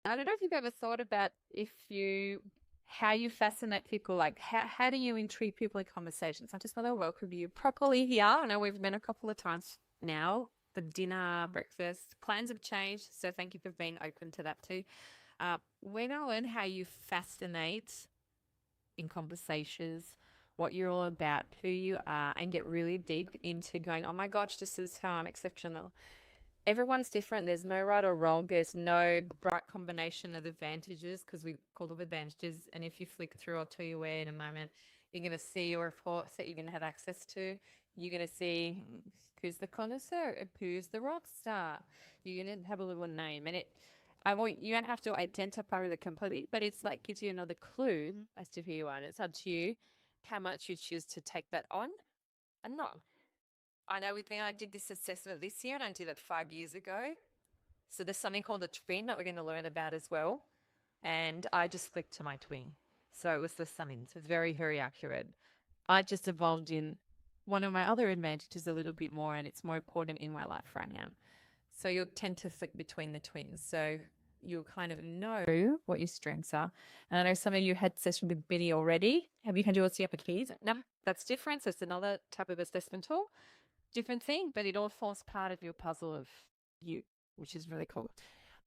I don't know if you've ever thought about how you fascinate people, like how do you intrigue people in conversations? I just want to welcome you properly here. I know we've been a couple of times now for dinner, breakfast. Plans have changed, so thank you for being open to that too. We're going to learn how you fascinate in conversations, what you're all about, who you are, and get really deep into going, oh my gosh, this is how I'm exceptional. Everyone's different. There's no right or wrong. There's no bright combination of advantages because we call them advantages. And if you flick through, I'll tell you where in a moment, you're going to see your reports that you're going to have access to. You're going to see who's the connoisseur, who's the rock star. You're going to have a little name. And you don't have to identify with it completely, but it's like gives you another clue as to who you are. And it's up to you how much you choose to take that on and not. I know with me, I did this assessment this year and I did it 5 years ago. So there's something called a twin that we're going to learn about as well. And I just flicked to my twin. So it was the summing. So it's very, very accurate. I just evolved in one of my other advantages a little bit more, and it's more important in my life right now. So you'll tend to flick between the twins. So you'll kind of know what your strengths are. And I know some of you had session with Benny already. Have you had yours the upper keys? No, that's different. So it's another type of assessment tool. Different thing, but it all forms part of your puzzle of you, which is really cool.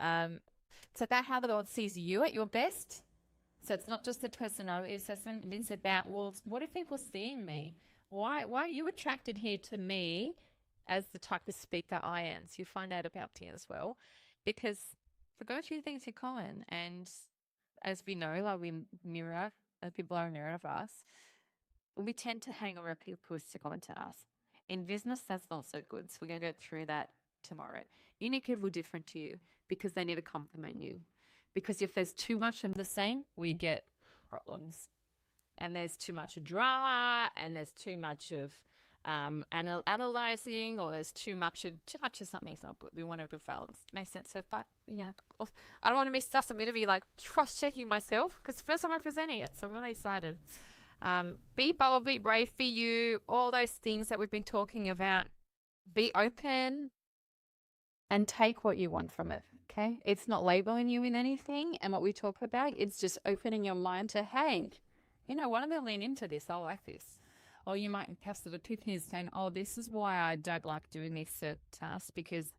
So that how the Lord sees you at your best. So it's not just a personality assessment. It is about, well, what do people see in me? Why are you attracted here to me as the type of speaker I am? So you find out about me as well, because we've got a few things in common. And as we know, like we mirror, people are a mirror of us. We tend to hang around people who are similar to us. In business, that's not so good. So we're going to go through that tomorrow. You need people different to you because they need to complement you. Because if there's too much of the same, we get problems. And there's too much drama, and there's too much of analyzing, or there's too much of something's not good. We want to be balance. Makes sense. So, but yeah, I don't want to miss stuff. I'm going to be like cross-checking myself because first time I'm presenting it, so I'm really excited. Be bold, be brave, be you, all those things that we've been talking about. Be open and take what you want from it. Okay. It's not labeling you in anything. And what we talk about, it's just opening your mind to, hey, what am I lean into this? I like this. Or you might have sort of two things saying, oh, this is why I don't like doing this task because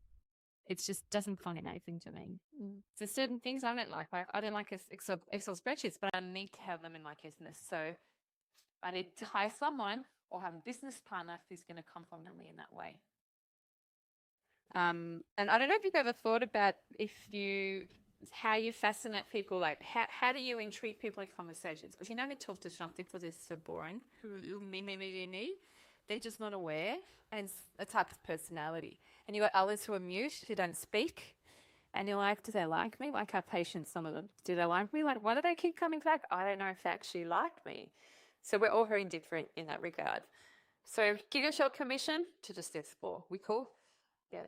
it just doesn't find anything to me. So certain things I don't like. I don't like Excel spreadsheets, but I need to have them in my business. So I need to hire someone or have a business partner who's going to complement me in that way. And I don't know if you've ever thought about how you fascinate people, like how do you intrigue people in conversations? Because you never talk to something because it's so boring. They're just not aware, and it's a type of personality. And you got others who are mute, who don't speak, and you're like, do they like me? Like our patients, some of them, do they like me? Like, why do they keep coming back? I don't know if they actually like me. So we're all very different in that regard. So give yourself permission to just explore. We cool? Yeah.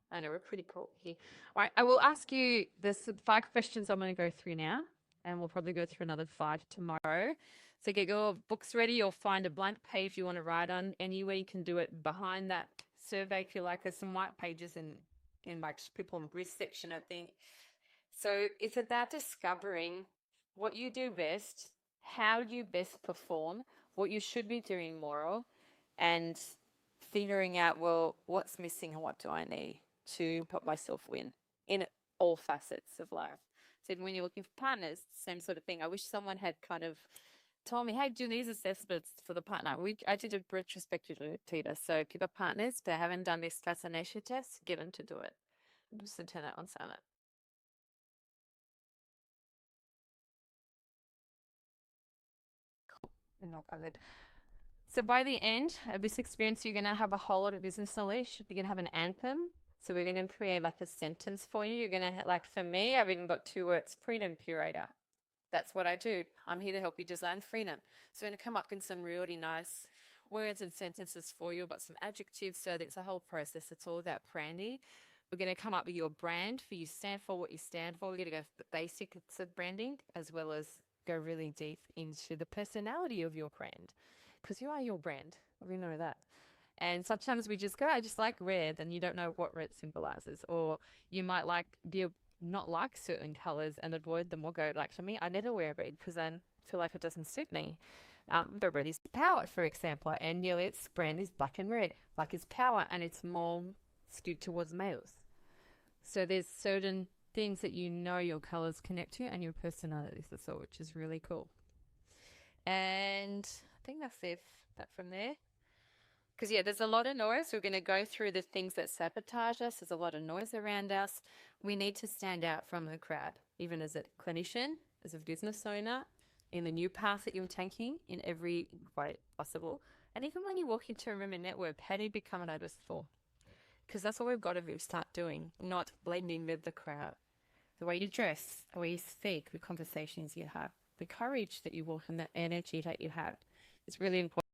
I know we're pretty cool here. All right. I will ask you there's 5 questions I'm going to go through now, and we'll probably go through another 5 tomorrow. So get your books ready or find a blank page you want to write on. Anywhere you can do it behind that survey if you like. There's some white pages in my people and brief section, I think. So it's about discovering what you do best, how you best perform, what you should be doing more of, and figuring out, well, what's missing and what do I need to help myself win in all facets of life. So when you're looking for partners, same sort of thing. I wish someone had kind of told me, hey, do these assessments for the partner. I did a retrospective Tita. So if you've got partners but haven't done this fascination test, get them to do it. Just to turn that on silent. Not covered. So by the end of this experience, you're going to have a whole lot of business knowledge. You're going to have an anthem. So we're going to create like a sentence for you. You're going to, like for me, I've even got 2 words, freedom curator. That's what I do. I'm here to help you design freedom. So I'm going to come up with some really nice words and sentences for you, but some adjectives. So it's a whole process. It's all about branding. We're going to come up with your brand for you stand for, what you stand for. We're going to go for the basics of branding as well as go really deep into the personality of your brand because you are your brand. We know that. And sometimes we just go, I just like red, and you don't know what red symbolizes. Or you might like not like certain colors and avoid them or go, like for me, I never wear red because I feel like it doesn't suit me. But red is power, for example, and its brand is black and red. Black is power, and it's more skewed towards males. So there's certain things that your colors connect to and your personalities as well, which is really cool. And I think that's it that from there. Because, yeah, there's a lot of noise. We're going to go through the things that sabotage us. There's a lot of noise around us. We need to stand out from the crowd, even as a clinician, as a business owner, in the new path that you're taking in every way possible. And even when you walk into a room and network, how do you become an notice for? Because that's what we've got to start doing, not blending with the crowd. The way you dress, the way you speak, the conversations you have, the courage that you walk and the energy that you have. It's really important.